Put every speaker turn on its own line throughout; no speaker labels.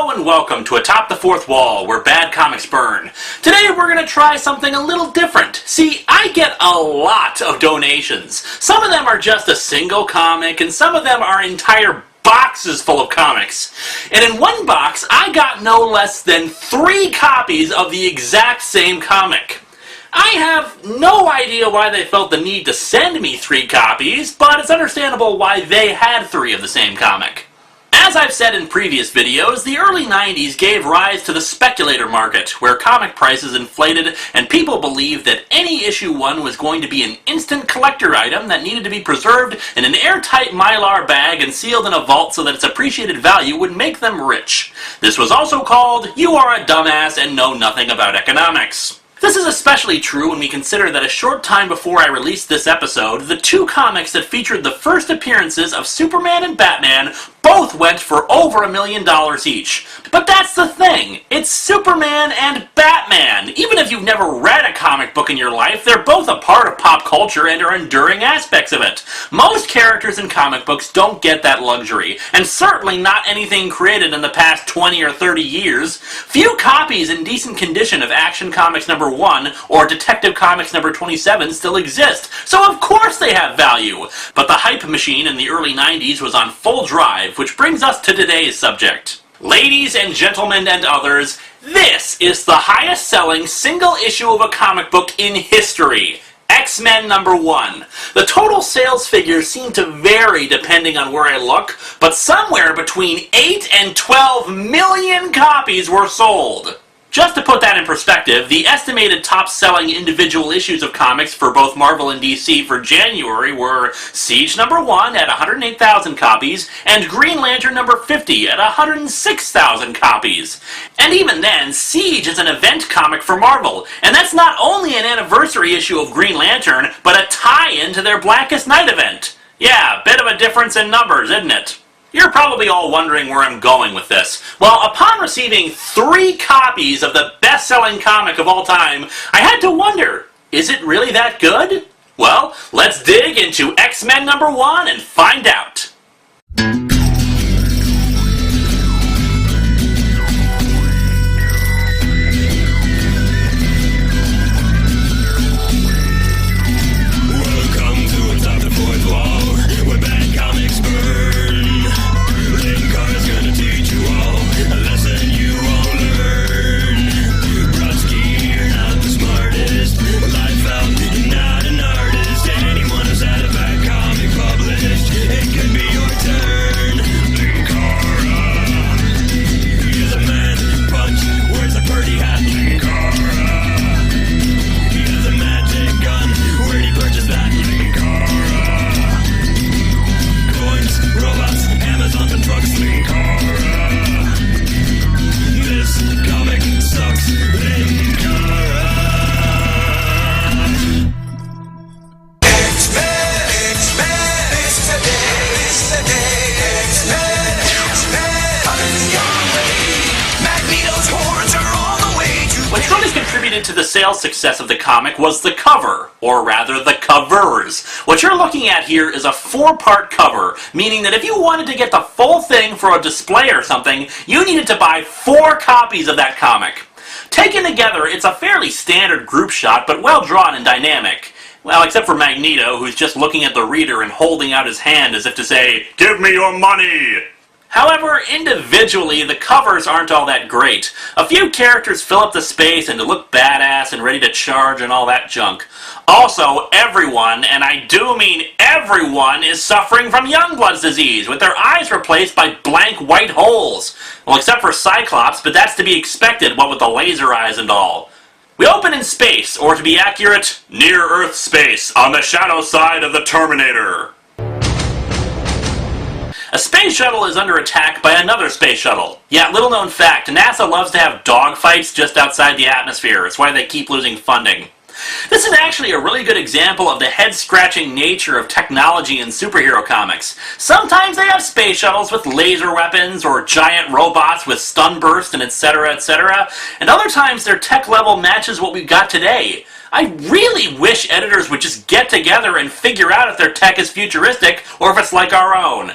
Hello and welcome to Atop the Fourth Wall, where bad comics burn. Today we're going to try something a little different. See, I get a lot of donations. Some of them are just a single comic, and some of them are entire boxes full of comics. And in one box, I got no less than 3 copies of the exact same comic. I have no idea why they felt the need to send me 3 copies, but it's understandable why they had 3 of the same comic. As I've said in previous videos, the early 90s gave rise to the speculator market, where comic prices inflated and people believed that any issue 1 was going to be an instant collector item that needed to be preserved in an airtight mylar bag and sealed in a vault so that its appreciated value would make them rich. This was also called, "You are a dumbass and know nothing about economics." This is especially true when we consider that a short time before I released this episode, the 2 comics that featured the first appearances of Superman and Batman both went for over $1 million each. But that's the thing, it's Superman and Batman. Even if you've never read a comic book in your life, they're both a part of pop culture and are enduring aspects of it. Most characters in comic books don't get that luxury, and certainly not anything created in the past 20 or 30 years. Few copies in decent condition of Action Comics number 1 or Detective Comics number 27 still exist, so of course they have value. But the hype machine in the early 90s was on full drive, which brings us to today's subject. Ladies and gentlemen and others, this is the highest selling single issue of a comic book in history. X-Men number 1. The total sales figures seem to vary depending on where I look, but somewhere between 8 and 12 million copies were sold. Just to put that in perspective, the estimated top-selling individual issues of comics for both Marvel and DC for January were Siege number 1 at 108,000 copies, and Green Lantern number 50 at 106,000 copies. And even then, Siege is an event comic for Marvel, and that's not only an anniversary issue of Green Lantern, but a tie-in to their Blackest Night event. Yeah, bit of a difference in numbers, isn't it? You're probably all wondering where I'm going with this. Well, upon receiving 3 copies of the best-selling comic of all time, I had to wonder, is it really that good? Well, let's dig into X-Men number 1 and find out.
Welcome to Atop the Fourth Wall, where bad comics burn. Linkara's gonna teach you all a lesson you won't learn. Brodsky, you're not the smartest. Life out, you're not an artist. Anyone who's had a bad comic published, it could be your turn. Linkara, he's a man punch, wears a birdie hat. Linkara, he has a magic gun. Where'd he purchase that? Linkara, coins, robots, Amazon and trucks. Linkara, this comic sucks. Linkara. X-Men, X-Men, it's the day, X-Men, X-Men, coming your way. Magneto's horns are on the way to
What really contributed to the sales success of the comic was the cover, or rather the covers. What you're looking at here is a 4-part cover, meaning that if you wanted to get the full thing for a display or something, you needed to buy 4 copies of that comic. Taken together, it's a fairly standard group shot, but well drawn and dynamic. Well, except for Magneto, who's just looking at the reader and holding out his hand as if to say, "Give me your money!" However, individually, the covers aren't all that great. A few characters fill up the space and to look badass and ready to charge and all that junk. Also, everyone, and I do mean everyone, is suffering from Youngblood's disease, with their eyes replaced by blank white holes. Well, except for Cyclops, but that's to be expected, what with the laser eyes and all. We open in space, or to be accurate, near-Earth space, on the shadow side of the Terminator. A space shuttle is under attack by another space shuttle. Yeah, little known fact, NASA loves to have dogfights just outside the atmosphere. It's why they keep losing funding. This is actually a really good example of the head-scratching nature of technology in superhero comics. Sometimes they have space shuttles with laser weapons, or giant robots with stun burst and etc., and other times their tech level matches what we've got today. I really wish editors would just get together and figure out if their tech is futuristic or if it's like our own.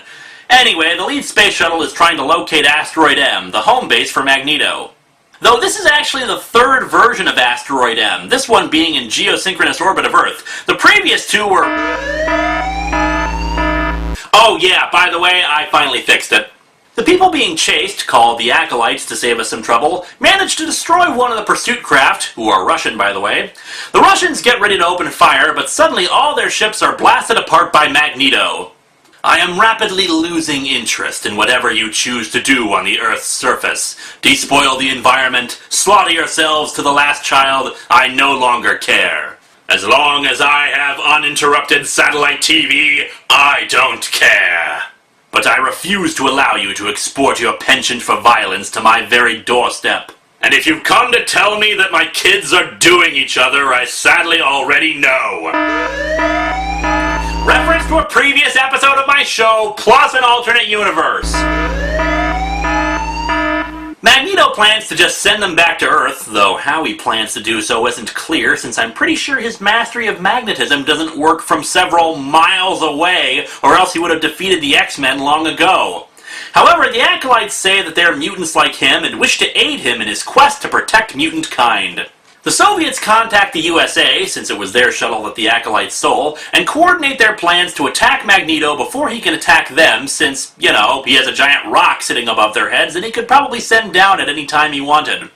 Anyway, the lead space shuttle is trying to locate Asteroid M, the home base for Magneto. Though this is actually the third version of Asteroid M, this one being in geosynchronous orbit of Earth. The previous two were... Oh yeah, by the way, I finally fixed it. The people being chased, called the Acolytes to save us some trouble, managed to destroy one of the pursuit craft, who are Russian by the way. The Russians get ready to open fire, but suddenly all their ships are blasted apart by Magneto. I am rapidly losing interest in whatever you choose to do on the Earth's surface. Despoil the environment, slaughter yourselves to the last child, I no longer care. As long as I have uninterrupted satellite TV, I don't care. But I refuse to allow you to export your penchant for violence to my very doorstep. And if you've come to tell me that my kids are doing each other, I sadly already know. Reference to a previous episode of my show, plus an alternate universe. Magneto plans to just send them back to Earth, though how he plans to do so isn't clear, since I'm pretty sure his mastery of magnetism doesn't work from several miles away, or else he would have defeated the X-Men long ago. However, the Acolytes say that they're mutants like him and wish to aid him in his quest to protect mutant kind. The Soviets contact the USA, since it was their shuttle that the Acolytes stole, and coordinate their plans to attack Magneto before he can attack them, since, you know, he has a giant rock sitting above their heads and he could probably send down at any time he wanted.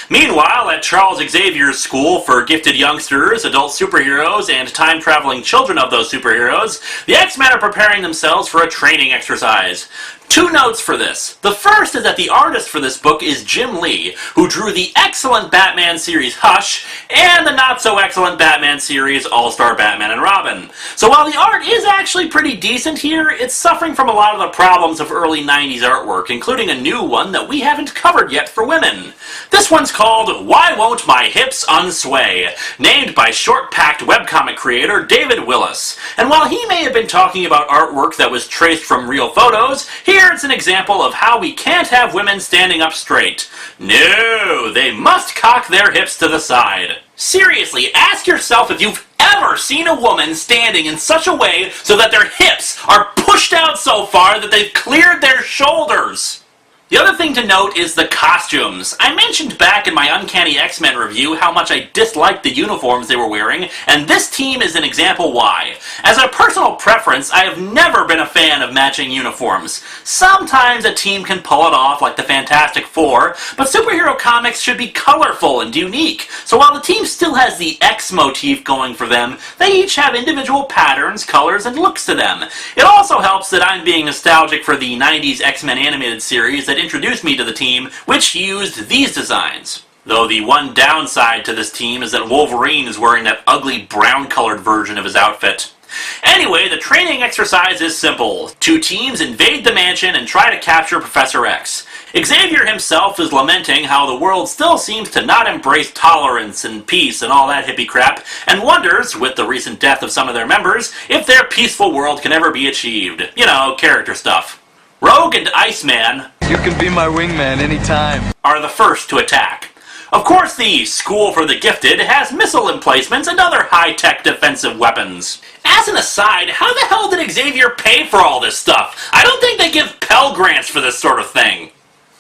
Meanwhile, at Charles Xavier's school for gifted youngsters, adult superheroes, and time-traveling children of those superheroes, the X-Men are preparing themselves for a training exercise. Two notes for this. The first is that the artist for this book is Jim Lee, who drew the excellent Batman series Hush, and the not-so-excellent Batman series All-Star Batman and Robin. So while the art is actually pretty decent here, it's suffering from a lot of the problems of early 90s artwork, including a new one that we haven't covered yet for women. This one's called Why Won't My Hips Unsway, named by short-packed webcomic creator David Willis. And while he may have been talking about artwork that was traced from real photos, here's an example of how we can't have women standing up straight. No, they must cock their hips to the side. Seriously, ask yourself if you've ever seen a woman standing in such a way so that their hips are pushed out so far that they've cleared their shoulders. The other thing to note is the costumes. I mentioned back in my Uncanny X-Men review how much I disliked the uniforms they were wearing, and this team is an example why. As a personal preference, I have never been a fan of matching uniforms. Sometimes a team can pull it off, like the Fantastic Four, but superhero comics should be colorful and unique. So while the team still has the X motif going for them, they each have individual patterns, colors, and looks to them. It also helps that I'm being nostalgic for the 90s X-Men animated series that introduced me to the team, which used these designs. Though the one downside to this team is that Wolverine is wearing that ugly brown-colored version of his outfit. Anyway, the training exercise is simple. Two teams invade the mansion and try to capture Professor X. Xavier himself is lamenting how the world still seems to not embrace tolerance and peace and all that hippie crap, and wonders, with the recent death of some of their members, if their peaceful world can ever be achieved. You know, character stuff. Rogue and Iceman,
you can be my wingman anytime,
are the first to attack. Of course, the School for the Gifted has missile emplacements and other high-tech defensive weapons. As an aside, how the hell did Xavier pay for all this stuff? I don't think they give Pell Grants for this sort of thing.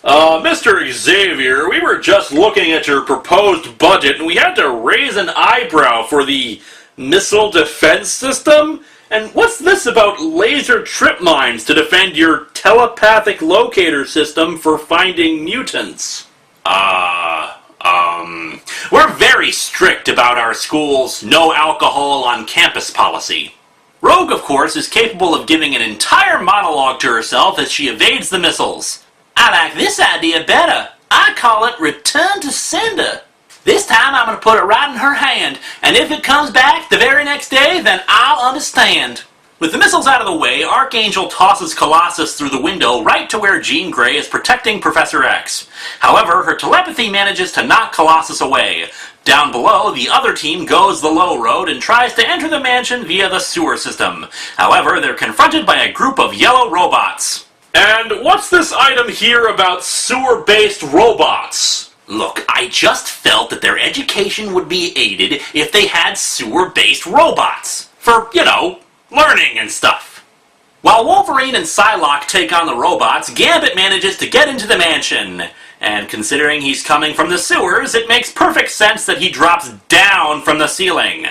Mr. Xavier, we were just looking at your proposed budget and we had to raise an eyebrow for the missile defense system? And what's this about laser trip mines to defend your telepathic locator system for finding mutants? We're very strict about our school's no alcohol on campus policy. Rogue, of course, is capable of giving an entire monologue to herself as she evades the missiles. I like this idea better. I call it Return to Sender. This time I'm going to put it right in her hand, and if it comes back the very next day, then I'll understand. With the missiles out of the way, Archangel tosses Colossus through the window right to where Jean Grey is protecting Professor X. However, her telepathy manages to knock Colossus away. Down below, the other team goes the low road and tries to enter the mansion via the sewer system. However, they're confronted by a group of yellow robots. And what's this item here about sewer-based robots? Look, I just felt that their education would be aided if they had sewer-based robots. For, you know, learning and stuff. While Wolverine and Psylocke take on the robots, Gambit manages to get into the mansion. And considering he's coming from the sewers, it makes perfect sense that he drops down from the ceiling.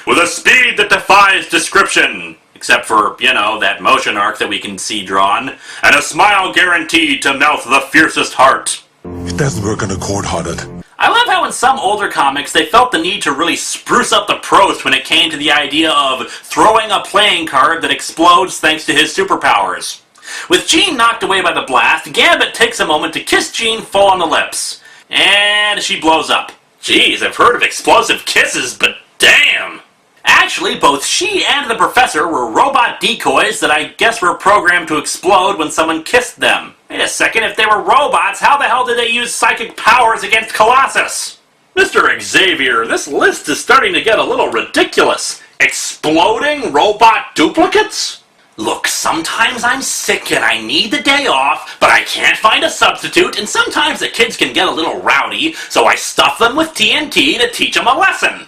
With a speed that defies description. Except for, you know, that motion arc that we can see drawn. And a smile guaranteed to melt the fiercest heart.
It doesn't work on a cold-hearted.
I love how in some older comics they felt the need to really spruce up the prose when it came to the idea of throwing a playing card that explodes thanks to his superpowers. With Jean knocked away by the blast, Gambit takes a moment to kiss Jean full on the lips. And she blows up. Geez, I've heard of explosive kisses, but damn! Actually, both she and the professor were robot decoys that I guess were programmed to explode when someone kissed them. Wait a second, if they were robots, how the hell did they use psychic powers against Colossus? Mr. Xavier, this list is starting to get a little ridiculous. Exploding robot duplicates? Look, sometimes I'm sick and I need the day off, but I can't find a substitute, and sometimes the kids can get a little rowdy, so I stuff them with TNT to teach them a lesson.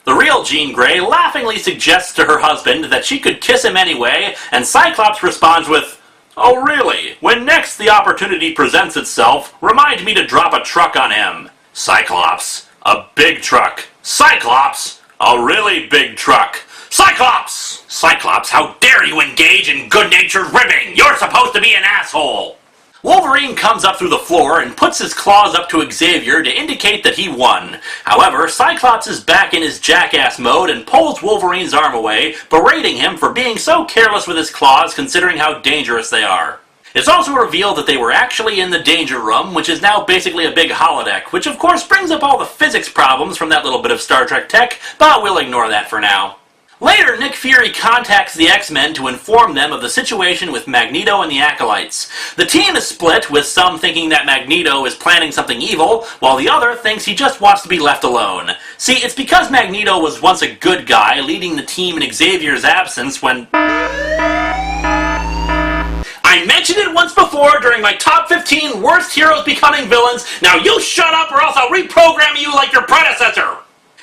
The real Jean Grey laughingly suggests to her husband that she could kiss him anyway, and Cyclops responds with, "Oh really? When next the opportunity presents itself, remind me to drop a truck on him." Cyclops, a big truck. Cyclops, a really big truck. Cyclops! Cyclops, how dare you engage in good-natured ribbing? You're supposed to be an asshole! Wolverine comes up through the floor and puts his claws up to Xavier to indicate that he won. However, Cyclops is back in his jackass mode and pulls Wolverine's arm away, berating him for being so careless with his claws considering how dangerous they are. It's also revealed that they were actually in the Danger Room, which is now basically a big holodeck, which of course brings up all the physics problems from that little bit of Star Trek tech, but we'll ignore that for now. Later, Nick Fury contacts the X-Men to inform them of the situation with Magneto and the Acolytes. The team is split, with some thinking that Magneto is planning something evil, while the other thinks he just wants to be left alone. See, it's because Magneto was once a good guy, leading the team in Xavier's absence when... I mentioned it once before during my top 15 worst heroes becoming villains. Now you shut up or else I'll reprogram you like your predecessor!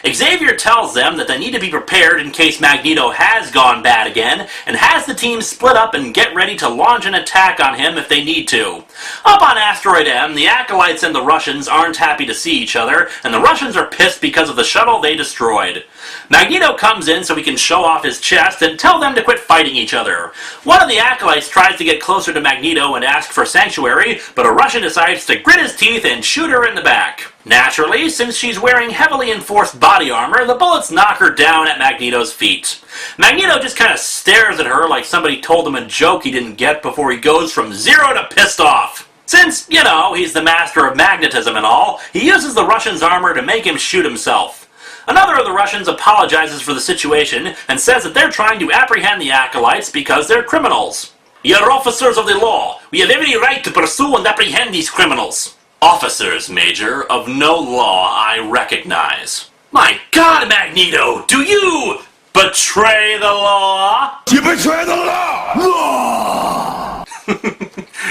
Xavier tells them that they need to be prepared in case Magneto has gone bad again, and has the team split up and get ready to launch an attack on him if they need to. Up on Asteroid M, the Acolytes and the Russians aren't happy to see each other, and the Russians are pissed because of the shuttle they destroyed. Magneto comes in so he can show off his chest and tell them to quit fighting each other. One of the Acolytes tries to get closer to Magneto and ask for sanctuary, but a Russian decides to grit his teeth and shoot her in the back. Naturally, since she's wearing heavily enforced body armor, the bullets knock her down at Magneto's feet. Magneto just kind of stares at her like somebody told him a joke he didn't get before he goes from 0 to pissed off. Since, you know, he's the master of magnetism and all, he uses the Russian's armor to make him shoot himself. Another of the Russians apologizes for the situation and says that they're trying to apprehend the Acolytes because they're criminals. "You're officers of the law. We have every right to pursue and apprehend these criminals." "Officers, Major, of no law I recognize." My God, Magneto, do you betray the law?
You betray the law! Law!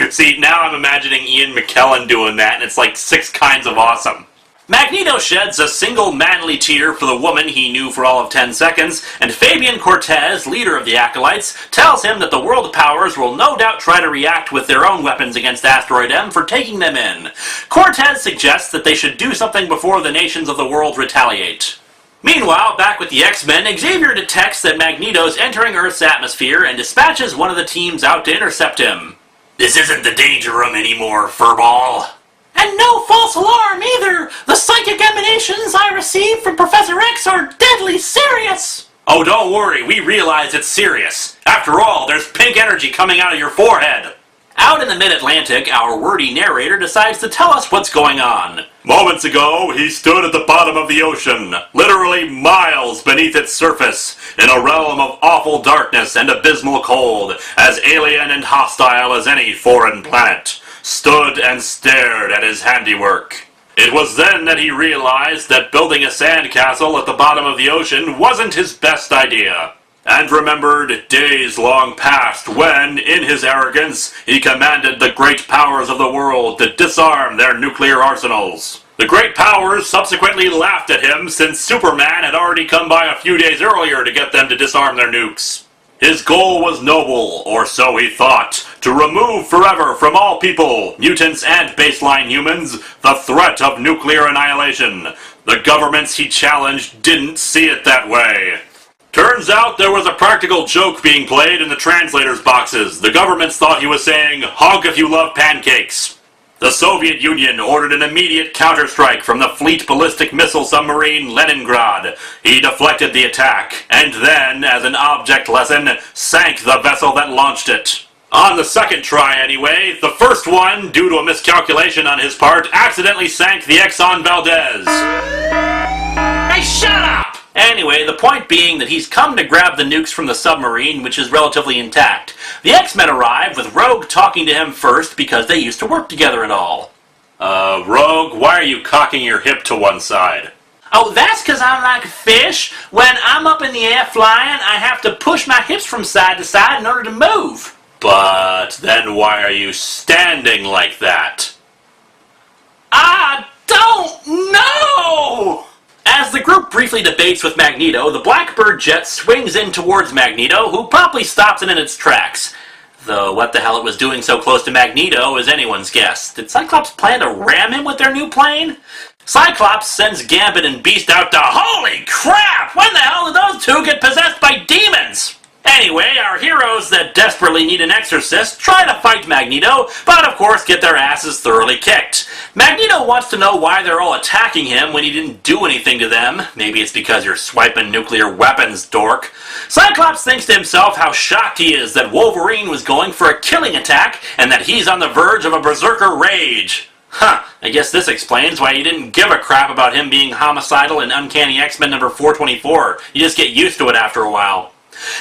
See, now I'm imagining Ian McKellen doing that, and it's like 6 kinds of awesome. Magneto sheds a single manly tear for the woman he knew for all of 10 seconds, and Fabian Cortez, leader of the Acolytes, tells him that the world powers will no doubt try to react with their own weapons against Asteroid M for taking them in. Cortez suggests that they should do something before the nations of the world retaliate. Meanwhile, back with the X-Men, Xavier detects that Magneto's entering Earth's atmosphere and dispatches one of the teams out to intercept him. "This isn't the Danger Room anymore, furball." "And no false alarm either! The psychic emanations I received from Professor X are deadly serious!" "Oh, don't worry, we realize it's serious. After all, there's pink energy coming out of your forehead." Out in the mid-Atlantic, our wordy narrator decides to tell us what's going on. "Moments ago, he stood at the bottom of the ocean, literally miles beneath its surface, in a realm of awful darkness and abysmal cold, as alien and hostile as any foreign planet. Stood and stared at his handiwork. It was then that he realized that building a sandcastle at the bottom of the ocean wasn't his best idea, and remembered days long past when, in his arrogance, he commanded the great powers of the world to disarm their nuclear arsenals. The great powers subsequently laughed at him since Superman had already come by a few days earlier to get them to disarm their nukes. His goal was noble, or so he thought, to remove forever from all people, mutants and baseline humans, the threat of nuclear annihilation. The governments he challenged didn't see it that way. Turns out there was a practical joke being played in the translators' boxes. The governments thought he was saying, "Hug if you love pancakes." The Soviet Union ordered an immediate counterstrike from the fleet ballistic missile submarine Leningrad. He deflected the attack, and then, as an object lesson, sank the vessel that launched it. On the second try anyway, the first one, due to a miscalculation on his part, accidentally sank the Exxon Valdez. Hey, shut up! Anyway, the point being that he's come to grab the nukes from the submarine, which is relatively intact. The X-Men arrive, with Rogue talking to him first because they used to work together and all. Rogue, why are you cocking your hip to one side? Oh, that's because I'm like a fish. When I'm up in the air flying, I have to push my hips from side to side in order to move. But then why are you standing like that? I don't know! As the group briefly debates with Magneto, the Blackbird jet swings in towards Magneto, who promptly stops it in its tracks. Though what the hell it was doing so close to Magneto is anyone's guess. Did Cyclops plan to ram him with their new plane? Cyclops sends Gambit and Beast out to... Holy crap! When the hell did those two get possessed by demons? Anyway, our heroes that desperately need an exorcist try to fight Magneto, but of course get their asses thoroughly kicked. Magneto wants to know why they're all attacking him when he didn't do anything to them. Maybe it's because you're swiping nuclear weapons, dork. Cyclops thinks to himself how shocked he is that Wolverine was going for a killing attack and that he's on the verge of a berserker rage. Huh, I guess this explains why you didn't give a crap about him being homicidal in Uncanny X-Men number 424. You just get used to it after a while.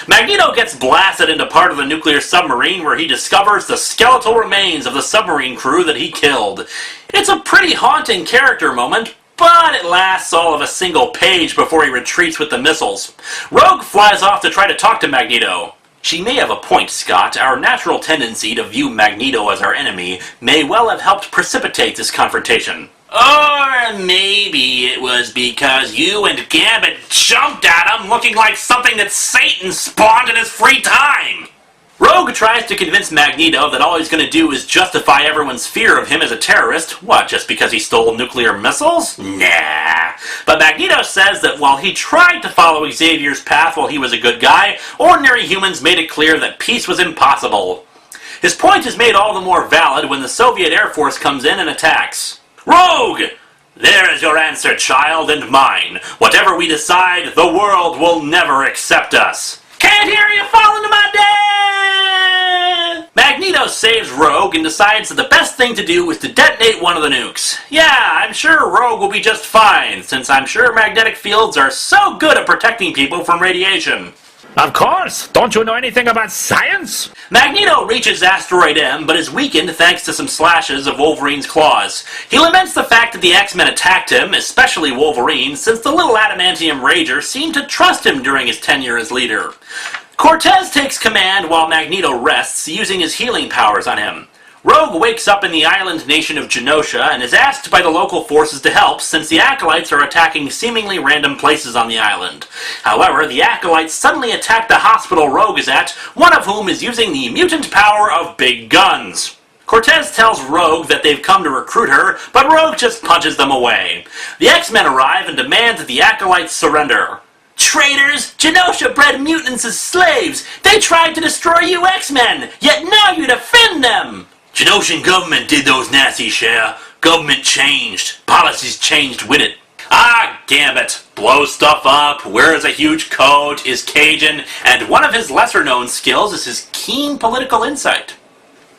Magneto gets blasted into part of the nuclear submarine where he discovers the skeletal remains of the submarine crew that he killed. It's a pretty haunting character moment, but it lasts all of a single page before he retreats with the missiles. Rogue flies off to try to talk to Magneto. She may have a point, Scott. Our natural tendency to view Magneto as our enemy may well have helped precipitate this confrontation. Or maybe it was because you and Gambit jumped at him looking like something that Satan spawned in his free time. Rogue tries to convince Magneto that all he's going to do is justify everyone's fear of him as a terrorist. What, just because he stole nuclear missiles? Nah. But Magneto says that while he tried to follow Xavier's path while he was a good guy, ordinary humans made it clear that peace was impossible. His point is made all the more valid when the Soviet Air Force comes in and attacks. Rogue! There is your answer, child, and mine. Whatever we decide, the world will never accept us. Can't hear you fall into my death! Magneto saves Rogue and decides that the best thing to do is to detonate one of the nukes. Yeah, I'm sure Rogue will be just fine, since I'm sure magnetic fields are so good at protecting people from radiation.
Of course! Don't you know anything about science?
Magneto reaches Asteroid M, but is weakened thanks to some slashes of Wolverine's claws. He laments the fact that the X-Men attacked him, especially Wolverine, since the little adamantium rager seemed to trust him during his tenure as leader. Cortez takes command while Magneto rests, using his healing powers on him. Rogue wakes up in the island nation of Genosha and is asked by the local forces to help since the Acolytes are attacking seemingly random places on the island. However, the Acolytes suddenly attack the hospital Rogue is at, one of whom is using the mutant power of big guns. Cortez tells Rogue that they've come to recruit her, but Rogue just punches them away. The X-Men arrive and demand that the Acolytes surrender. Traitors! Genosha bred mutants as slaves! They tried to destroy you X-Men, yet now you defend them! Genoshan government did those nasty share. Government changed. Policies changed with it. Ah, Gambit. Blows stuff up, wears a huge coat, is Cajun, and one of his lesser-known skills is his keen political insight.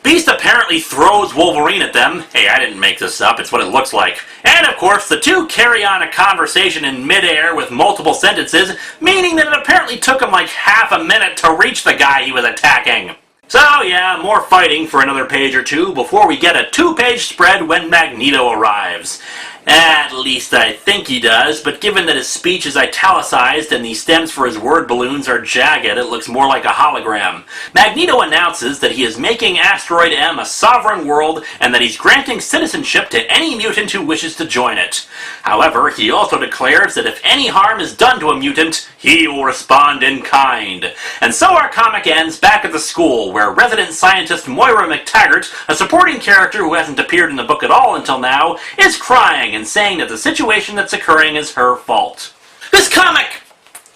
Beast apparently throws Wolverine at them. Hey, I didn't make this up, it's what it looks like. And of course, the two carry on a conversation in midair with multiple sentences, meaning that it apparently took him like half a minute to reach the guy he was attacking. So yeah, more fighting for another page or two before we get a 2-page spread when Magneto arrives. At least I think he does, but given that his speech is italicized and the stems for his word balloons are jagged, it looks more like a hologram. Magneto announces that he is making Asteroid M a sovereign world and that he's granting citizenship to any mutant who wishes to join it. However, he also declares that if any harm is done to a mutant, he will respond in kind. And so our comic ends back at the school, where resident scientist Moira McTaggart, a supporting character who hasn't appeared in the book at all until now, is crying and saying that the situation that's occurring is her fault. This comic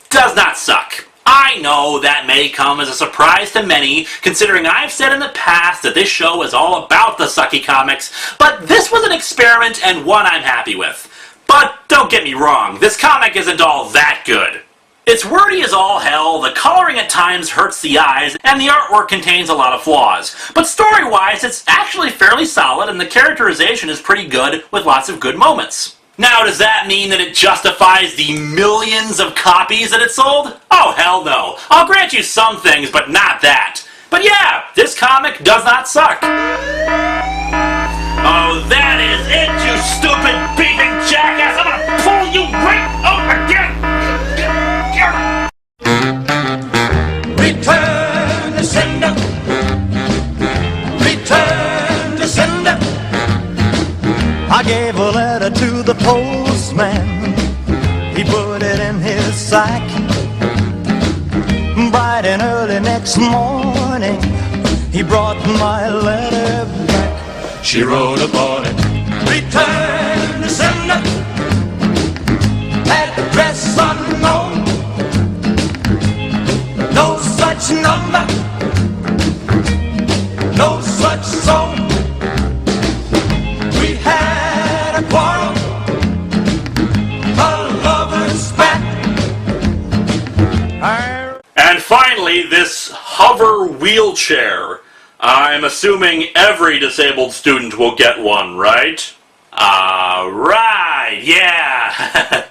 does not suck. I know that may come as a surprise to many, considering I've said in the past that this show is all about the sucky comics, but this was an experiment and one I'm happy with. But don't get me wrong, this comic isn't all that good. It's wordy as all hell, the coloring at times hurts the eyes, and the artwork contains a lot of flaws. But story-wise, it's actually fairly solid, and the characterization is pretty good, with lots of good moments. Now, does that mean that it justifies the millions of copies that it sold? Oh, hell no. I'll grant you some things, but not that. But yeah, this comic does not suck. Oh, that is it, you stupid beefing jackass! I'm gonna pull you right out again!
Return to sender. Return to sender.
I gave a letter to the postman. He put it in his sack. Bright and early next morning, he brought my letter back.
She wrote upon it. Return to sender. Address unknown. No such number. No such song. We had a quarrel. A lover's spat.
And finally, this hover wheelchair. I'm assuming every disabled student will get one, right? Right, yeah.